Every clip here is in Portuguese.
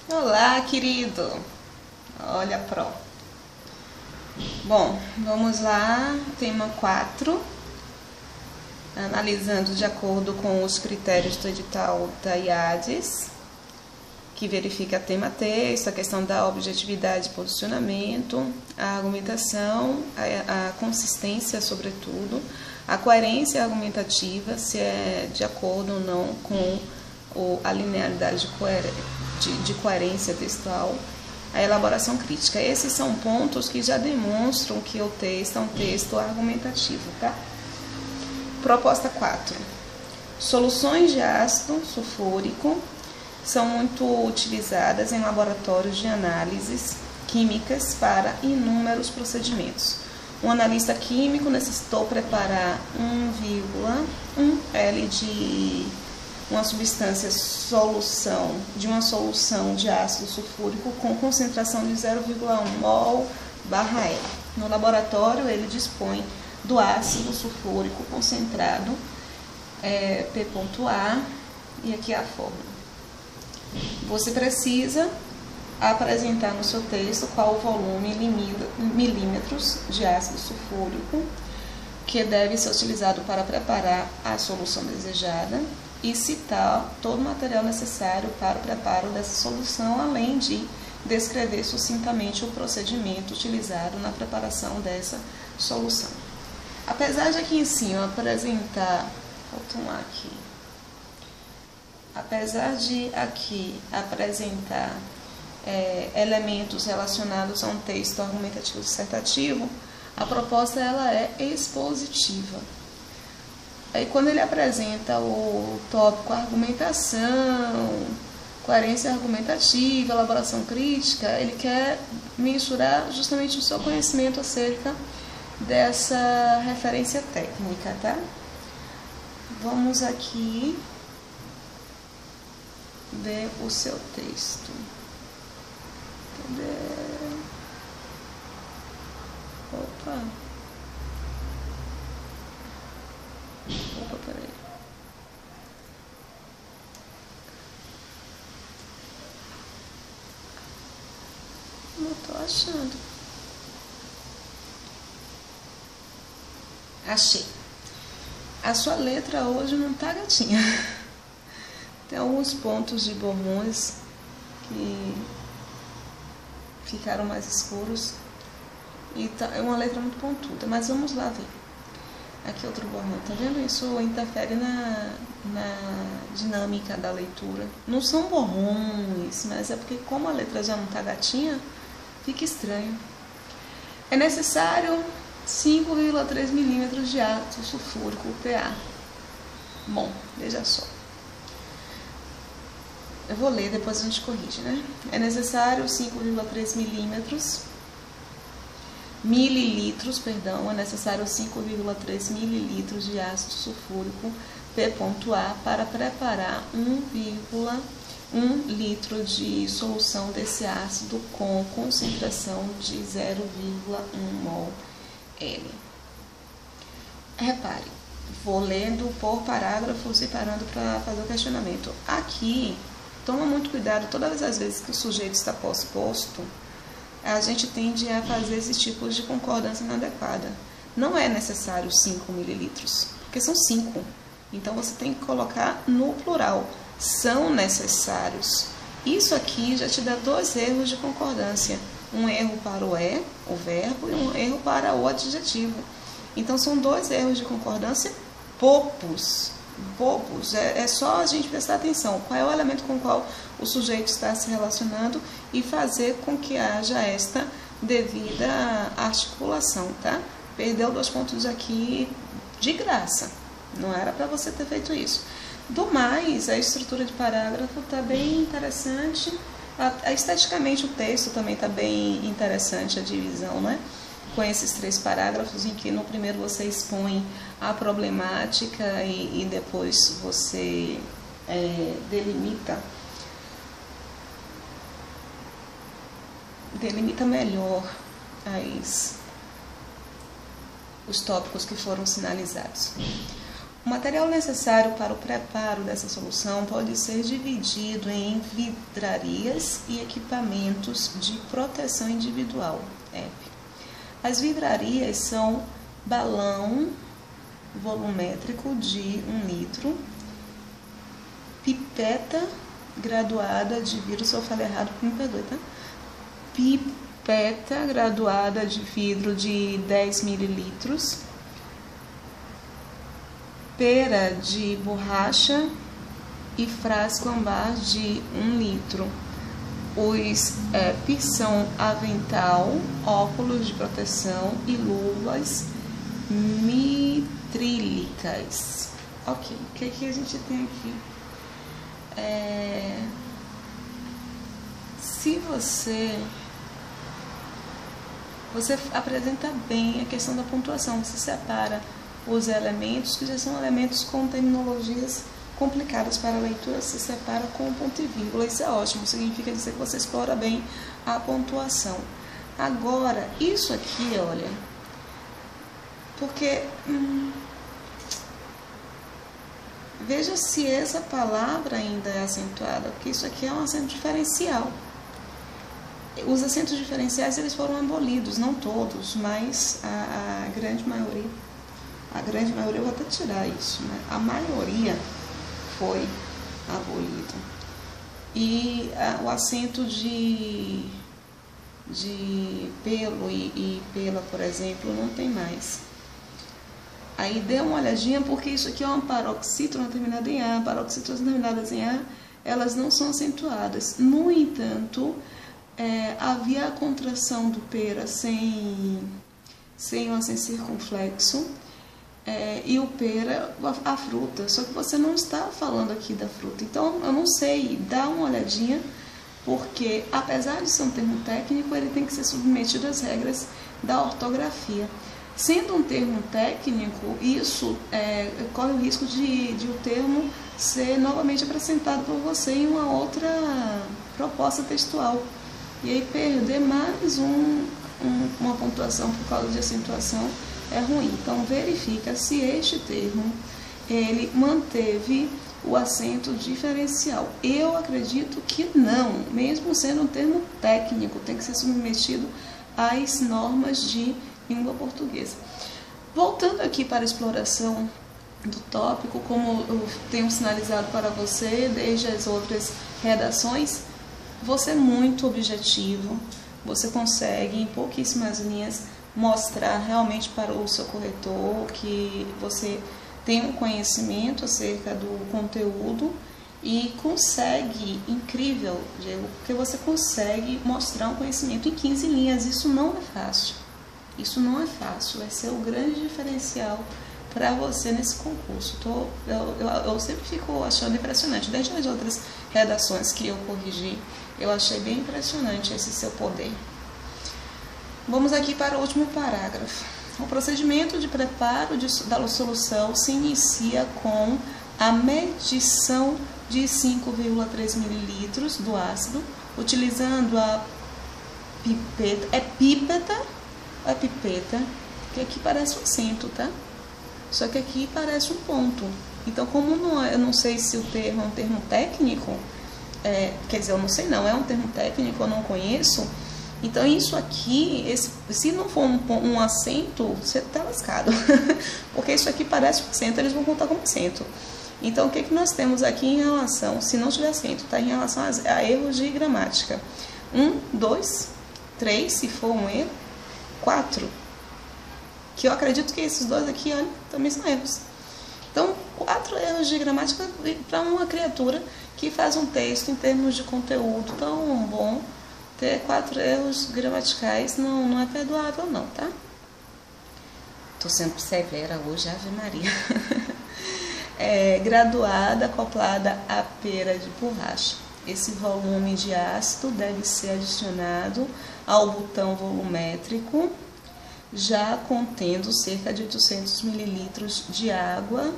Olá, querido. Olha a pró. Bom, vamos lá, tema 4. Analisando de acordo com os critérios do edital da IADES, que verifica tema texto, a questão da objetividade e posicionamento, a argumentação, a consistência, sobretudo, a coerência argumentativa, se é de acordo ou não com a linearidade de coerência textual, a elaboração crítica. Esses são pontos que já demonstram que o texto é um texto argumentativo, tá? Proposta 4. Soluções de ácido sulfúrico são muito utilizadas em laboratórios de análises químicas para inúmeros procedimentos. Um analista químico necessitou preparar 1,1 L de uma solução de ácido sulfúrico com concentração de 0,1 mol/L. No laboratório, ele dispõe do ácido sulfúrico concentrado, P.A, e aqui é a fórmula. Você precisa apresentar no seu texto qual o volume em milímetros de ácido sulfúrico que deve ser utilizado para preparar a solução desejada e citar todo o material necessário para o preparo dessa solução, além de descrever sucintamente o procedimento utilizado na preparação dessa solução. Apesar de aqui em cima apresentar, vou tomar aqui, apesar de aqui apresentar elementos relacionados a um texto argumentativo dissertativo, a proposta ela é expositiva. Aí quando ele apresenta o tópico argumentação, coerência argumentativa, elaboração crítica, ele quer mensurar justamente o seu conhecimento acerca dessa referência técnica, tá? Vamos aqui ver o seu texto. Cadê? Opa, peraí. Não tô achando. Achei. A sua letra hoje não tá gatinha. Tem alguns pontos de borrões que ficaram mais escuros. E é uma letra muito pontuda, mas vamos lá ver. Aqui outro borrão, tá vendo? Isso interfere na dinâmica da leitura. Não são borrões, mas é porque como a letra já não tá gatinha, fica estranho. É necessário 5,3 milímetros de ácido sulfúrico, PA. Bom, veja só. Eu vou ler, depois a gente corrige, né? É necessário 5,3 é necessário 5,3 mililitros de ácido sulfúrico P.A para preparar 1,1 litro de solução desse ácido com concentração de 0,1 mol/L. Repare, vou lendo por parágrafos e parando para fazer o questionamento. Aqui, toma muito cuidado, todas as vezes que o sujeito está posto, a gente tende a fazer esses tipos de concordância inadequada. Não é necessário 5 mililitros, porque são 5. Então, você tem que colocar no plural. São necessários. Isso aqui já te dá 2 erros de concordância. Um erro para o verbo, e um erro para o adjetivo. Então, são 2 erros de concordância bobos. É só a gente prestar atenção. Qual é o elemento com o qual o sujeito está se relacionando e fazer com que haja esta devida articulação, tá? Perdeu 2 pontos aqui de graça. Não era para você ter feito isso. Do mais, a estrutura de parágrafo está bem interessante. Esteticamente, o texto também está bem interessante, a divisão, né? Com esses 3 parágrafos, em que no primeiro você expõe a problemática e depois você delimita melhor os tópicos que foram sinalizados. O material necessário para o preparo dessa solução pode ser dividido em vidrarias e equipamentos de proteção individual. As vidrarias são balão volumétrico de 1 litro, pipeta graduada de vidro, se eu falei errado, me perdoe, tá? Pipeta graduada de vidro de 10 mililitros, pera de borracha e frasco âmbar de 1 litro. Os EPIs são avental, óculos de proteção e luvas mitrílicas. Ok, o que a gente tem aqui? Se você apresenta bem a questão da pontuação, você separa os elementos, que já são elementos com terminologias complicadas para a leitura, se separa com ponto e vírgula. Isso é ótimo, significa dizer que você explora bem a pontuação. Agora, isso aqui, olha, porque veja se essa palavra ainda é acentuada, porque isso aqui é um acento diferencial. Os acentos diferenciais, eles foram abolidos, não todos, mas a grande maioria, eu vou até tirar isso, né? A maioria foi abolido. E o acento de pelo e pela, por exemplo, não tem mais. Aí dê uma olhadinha, porque isso aqui é uma paroxítona terminada em A. Paroxítonas terminadas em A, elas não são acentuadas. No entanto, havia a contração do pera sem o acento circunflexo, e o pera, a fruta. Só que você não está falando aqui da fruta. Então, eu não sei, dá uma olhadinha, porque apesar de ser um termo técnico, ele tem que ser submetido às regras da ortografia. Sendo um termo técnico, isso corre o risco de o termo ser novamente apresentado por você em uma outra proposta textual. E aí perder mais uma pontuação por causa de acentuação é ruim. Então verifica se este termo ele manteve o acento diferencial. Eu acredito que não, mesmo sendo um termo técnico, tem que ser submetido às normas de língua portuguesa. Voltando aqui para a exploração do tópico, como eu tenho sinalizado para você desde as outras redações, você é muito objetivo, você consegue em pouquíssimas linhas mostrar realmente para o seu corretor que você tem um conhecimento acerca do conteúdo e consegue, incrível, Diego, porque você consegue mostrar um conhecimento em 15 linhas. Isso não é fácil. Isso não é fácil, vai ser o grande diferencial para você nesse concurso. Eu sempre fico achando impressionante, desde as outras redações que eu corrigi, eu achei bem impressionante esse seu poder. Vamos aqui para o último parágrafo. O procedimento de preparo da solução se inicia com a medição de 5,3 ml do ácido, utilizando a pipeta. É pípeta ou é pipeta? Que aqui parece um acento, tá? Só que aqui parece um ponto. Então, como eu não sei se o termo é um termo técnico, quer dizer, eu não sei não, é um termo técnico, eu não conheço. Então, isso aqui, se não for um acento, você está lascado. Porque isso aqui parece um acento, eles vão contar como acento. Então, o que nós temos aqui em relação, se não tiver acento, tá? Em relação a erros de gramática. 1, 2, 3, se for um erro, 4. Que eu acredito que esses dois aqui, olha, também são erros. Então, 4 erros de gramática para uma criatura que faz um texto em termos de conteúdo tão bom. Ter 4 erros gramaticais não é perdoável não, tá? Tô sendo severa hoje, Ave Maria. Graduada, acoplada à pera de borracha. Esse volume de ácido deve ser adicionado ao botão volumétrico, já contendo cerca de 800 ml de água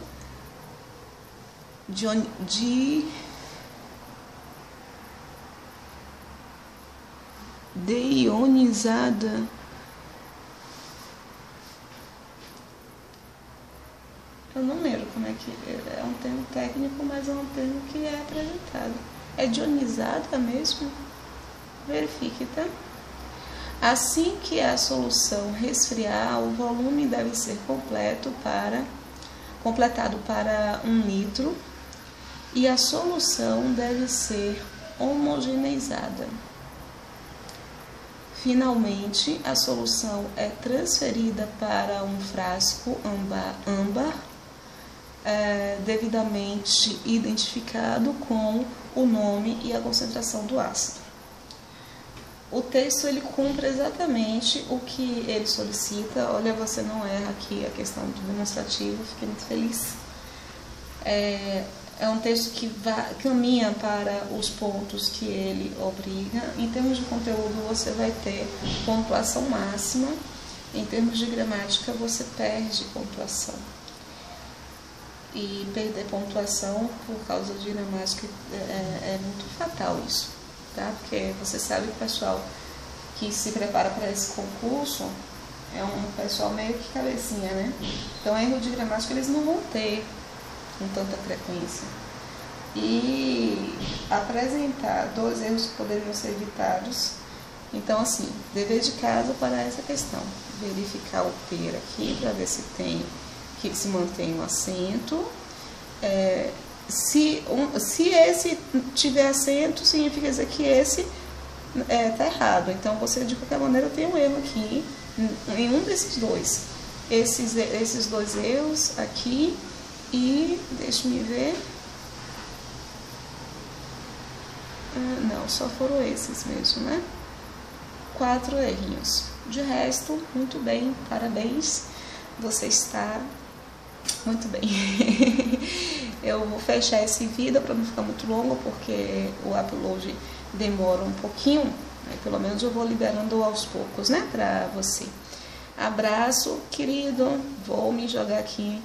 deionizada. Eu não lembro como é que... É um termo técnico, mas é um termo que é apresentado. É dionizada mesmo? Verifique, tá? Assim que a solução resfriar, o volume deve ser completado para 1 litro e a solução deve ser homogeneizada. Finalmente, a solução é transferida para um frasco âmbar, devidamente identificado com o nome e a concentração do ácido. O texto ele cumpre exatamente o que ele solicita. Olha, você não erra aqui a questão do demonstrativo, fiquei muito feliz. É um texto que caminha para os pontos que ele obriga. Em termos de conteúdo, você vai ter pontuação máxima. Em termos de gramática, você perde pontuação. E perder pontuação por causa de gramática é muito fatal isso, tá? Porque você sabe que o pessoal que se prepara para esse concurso é um pessoal meio que cabecinha, né? Então, erro de gramática eles não vão ter com tanta frequência. E apresentar 2 erros que poderiam ser evitados. Então, assim, dever de casa para essa questão. Verificar o ter aqui para ver que se mantém o acento. Se esse tiver acento, significa dizer que esse está errado. Então, você de qualquer maneira tem um erro aqui em um desses dois. Esses 2 erros aqui e, deixa-me ver, não, só foram esses mesmo, né? 4 errinhos. De resto, muito bem, parabéns, você está muito bem. Eu vou fechar esse vídeo para não ficar muito longo, porque o upload demora um pouquinho, né? Pelo menos eu vou liberando aos poucos, né, para você. Abraço, querido, vou me jogar aqui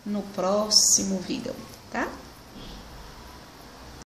no próximo vídeo, tá?